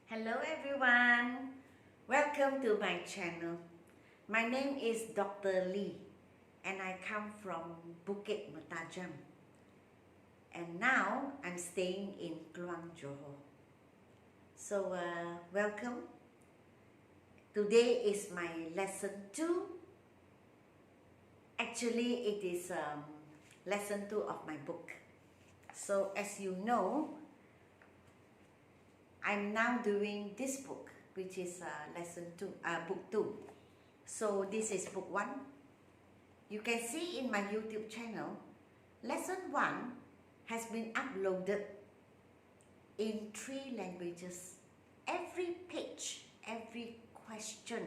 Hello everyone, welcome to my channel. My name is Dr. Lee and I come from Bukit Mertajam, and now I'm staying in Kluang Johor. So welcome. Today is my lesson 2. Actually it is lesson 2 of my book. So as you know, I'm now doing this book, which is book 2. So this is book 1. You can see in my YouTube channel, lesson 1 has been uploaded in 3 languages. Every page, every question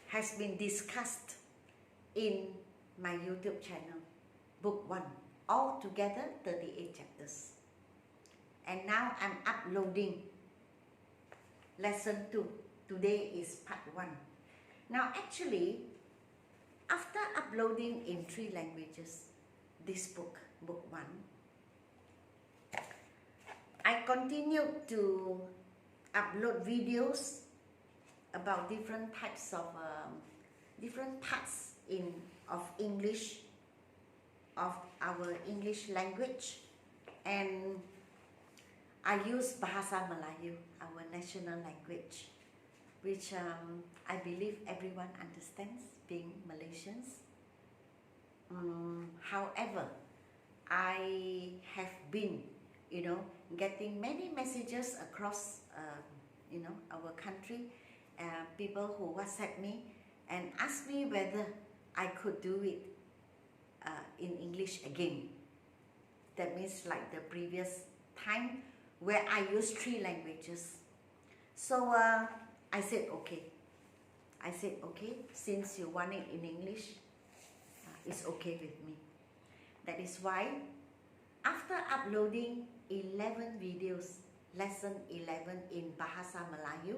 has been discussed in my YouTube channel, book 1. Altogether 38 chapters. And now I'm uploading lesson 2. Today is part 1. Now actually, after uploading in 3 languages, this book, book 1, I continued to upload videos about different types of, different parts of English, of our English language, and I use Bahasa Melayu, our national language, which I believe everyone understands, being Malaysians. However, I have been, getting many messages across, our country, people who WhatsApp me and ask me whether I could do it in English again. That means like the previous time, where I use 3 languages. So I said okay. Since you want it in English, it's okay with me. That is why, after uploading 11 videos, lesson 11 in Bahasa Melayu,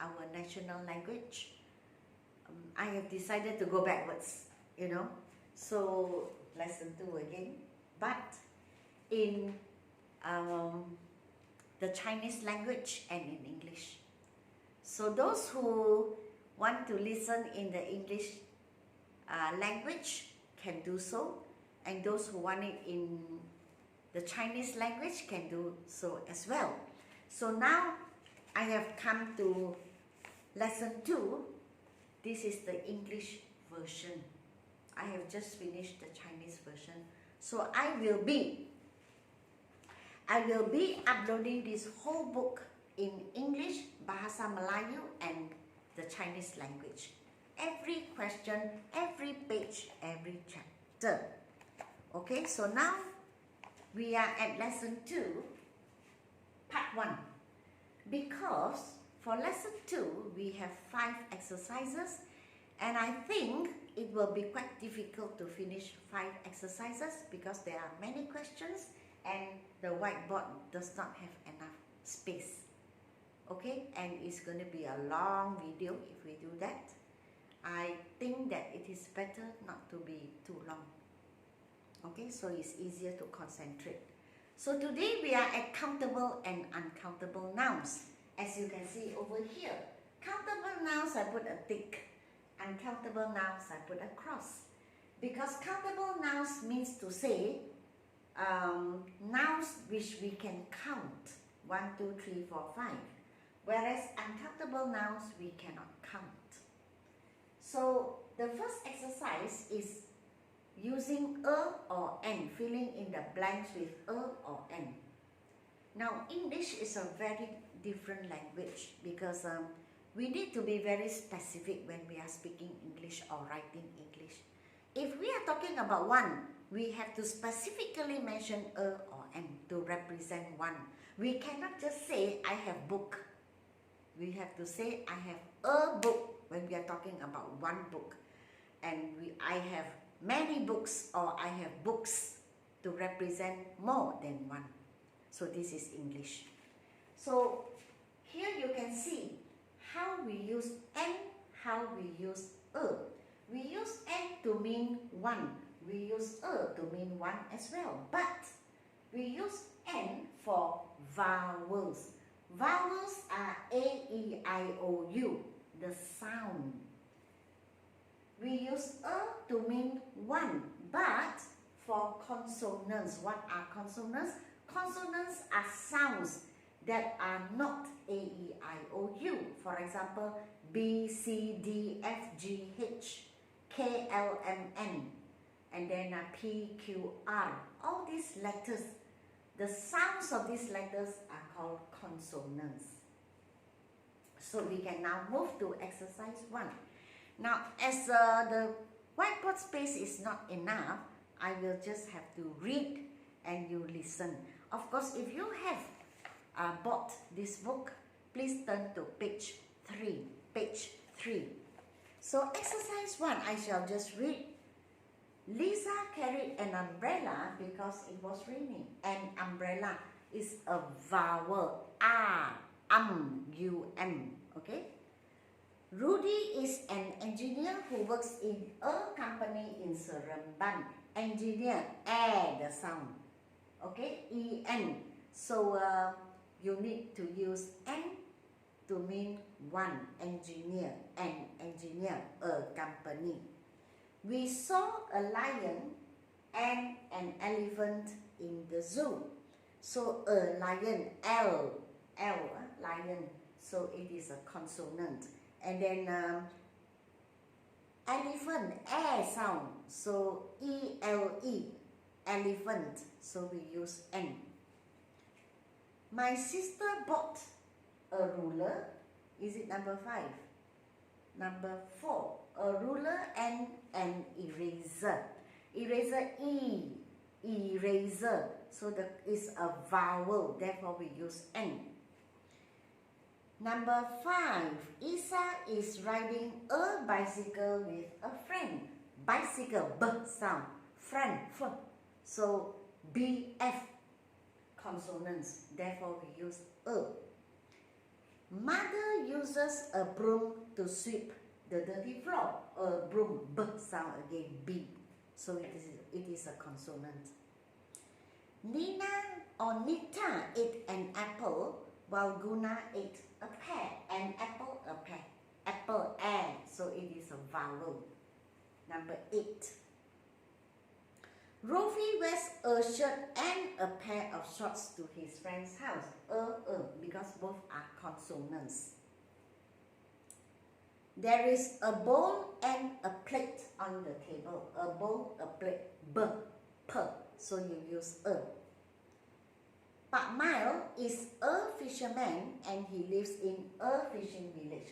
our national language, I have decided to go backwards, So lesson 2 again, but in the Chinese language and in English. So those who want to listen in the English language can do so, and those who want it in the Chinese language can do so as well. So now I have come to lesson 2. This is the English version. I have just finished the Chinese version. So I will be uploading this whole book in English, Bahasa Melayu, and the Chinese language. Every question, every page, every chapter. Okay, so now we are at lesson 2, part 1. Because for lesson 2, we have 5 exercises, and I think it will be quite difficult to finish 5 exercises because there are many questions and the whiteboard does not have enough space. Okay, and it's going to be a long video if we do that. I think that it is better not to be too long. Okay, so it's easier to concentrate. So today we are at countable and uncountable nouns. As you can see over here, countable nouns I put a tick, uncountable nouns I put a cross. Because countable nouns means to say nouns which we can count, 1, 2, 3, 4, 5. Whereas uncountable nouns we cannot count. So the first exercise is using a or an, filling in the blanks with a or an. Now English is a very different language because we need to be very specific when we are speaking English or writing English. If we are talking about one, we have to specifically mention a or an to represent one. We cannot just say I have book. We have to say I have a book when we are talking about one book. And I have many books, or I have books, to represent more than one. So this is English. So here you can see how we use an, how we use a. We use an to mean one. We use a to mean one as well. But we use an for vowels. Vowels are A, E, I, O, U, the sound. We use a to mean one, but for consonants, what are consonants? Consonants are sounds that are not A, E, I, O, U. For example, B, C, D, F, G, H, K, L, M, N, and then P, Q, R. All these letters, the sounds of these letters are called consonants. So we can now move to exercise 1. Now, as the whiteboard space is not enough, I will just have to read and you listen. Of course, if you have bought this book, please turn to page 3. Page 3. So exercise 1, I shall just read. Lisa carried an umbrella because it was raining. An umbrella is a vowel. U-M. Okay? Rudy is an engineer who works in a company in Seremban. Engineer, the sound. Okay? E-N. So you need to use N to mean one. Engineer. An engineer, a company. We saw a lion and an elephant in the zoo. So a lion, lion. So it is a consonant. And then elephant, sound. So E-L-E, elephant. So we use N. My sister bought a ruler. Is it number 5? Number 4. A ruler and an eraser. Eraser, E. Eraser. So that is a vowel. Therefore we use N. Number 5. Isa is riding a bicycle with a friend. Bicycle, B sound. Friend, F. So B-F, consonants. Therefore we use a. Mother uses a broom to sweep the dirty floor. A broom, B sound again, B. So it is a consonant. Nina or Nita ate an apple while Guna ate a pear. An apple, a pear. Apple, air. So it is a vowel. Number 8. Rofi wears a shirt and a pair of shorts to his friend's house. Because both are consonants. There is a bowl and a plate on the table. A bowl, a plate, B, P. So you use a. Pak Mile is a fisherman and he lives in a fishing village.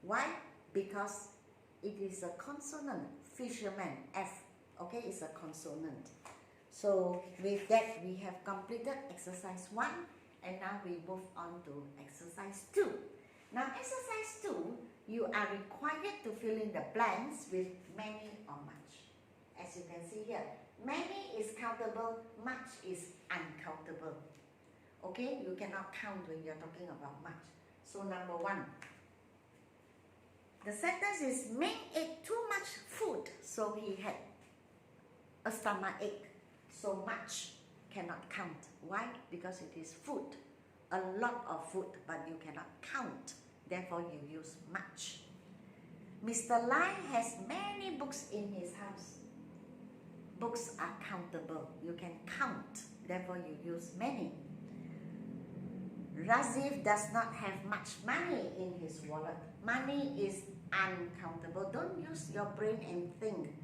Why? Because it is a consonant. Fisherman, F. Okay, it's a consonant. So with that, we have completed exercise 1 and now we move on to exercise 2. Now exercise 2, you are required to fill in the blanks with many or much. As you can see here, many is countable, much is uncountable. Okay, you cannot count when you're talking about much. So number 1. The sentence is, Ming ate too much food, so he had a stomachache. So much cannot count. Why? Because it is food. A lot of food, but you cannot count. Therefore, you use much. Mr. Lai has many books in his house. Books are countable. You can count. Therefore, you use many. Razif does not have much money in his wallet. Money is uncountable. Don't use your brain and think.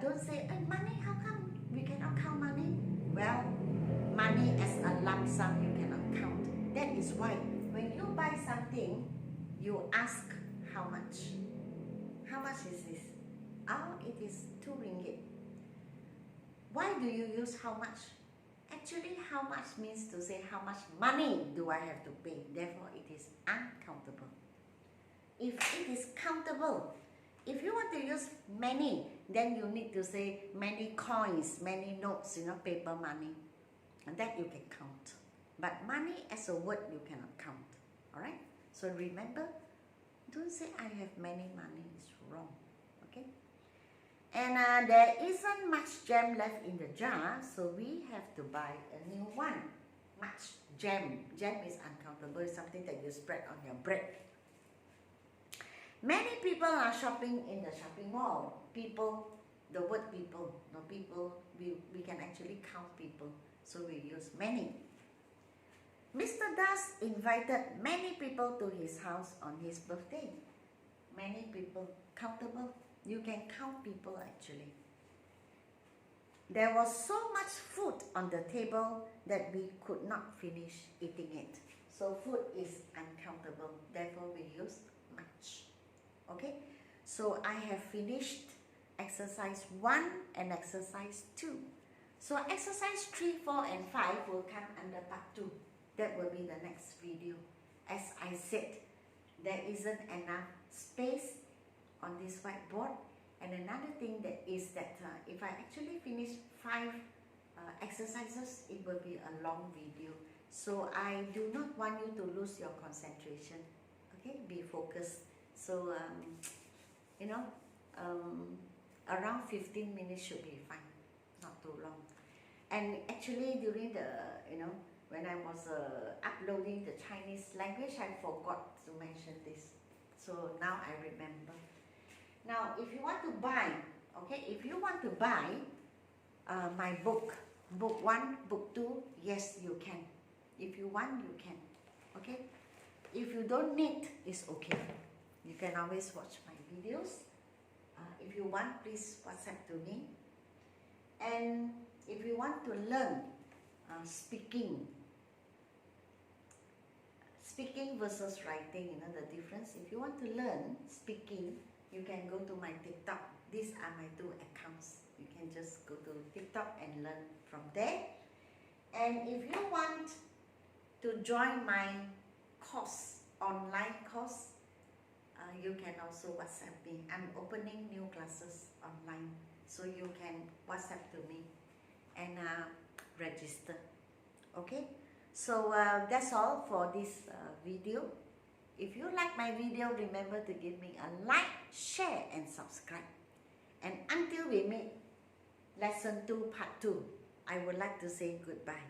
Don't say, money, how come we cannot count money? Well, money as a lump sum you cannot count. That is why when you buy something, you ask how much. How much is this? Oh, it is 2 ringgit. Why do you use how much? Actually, how much means to say how much money do I have to pay. Therefore, it is uncountable. If it is countable, if you want to use many, then you need to say many coins, many notes, paper money. And that you can count. But money as a word, you cannot count. Alright? So remember, don't say I have many money. It's wrong. Okay? And there isn't much jam left in the jar, so we have to buy a new one. much. Jam. Jam is uncountable. It's something that you spread on your bread. Many people are shopping in the shopping mall. People, the word people, no people, we can actually count people. So we use many. Mr. Das invited many people to his house on his birthday. Many people. Countable. You can count people actually. There was so much food on the table that we could not finish eating it. So food is uncountable. Therefore we use much. Okay? So I have finished exercise 1 and exercise 2. So exercise 3, 4 and 5 will come under part 2. That will be the next video. As I said, there isn't enough space on this whiteboard. And another thing that is that if I actually finish 5 exercises, it will be a long video. So I do not want you to lose your concentration. Okay, be focused. So you know, around 15 minutes should be fine, not too long. And actually during the, when I was uploading the Chinese language, I forgot to mention this. So now I remember. Now, if you want to buy, okay, if you want to buy my book, book 1, book 2, yes, you can. If you want, you can, okay? If you don't need, it's okay. You can always watch my videos. If you want, please WhatsApp to me. And if you want to learn speaking versus writing, the difference. If you want to learn speaking, you can go to my TikTok. These are my 2 accounts. You can just go to TikTok and learn from there. And if you want to join my course, online course, you can also WhatsApp me. I'm opening new classes online, so you can WhatsApp to me and register. Okay, so that's all for this video. If you like my video, remember to give me a like, share and subscribe. And until we meet lesson 2 part 2, I would like to say goodbye.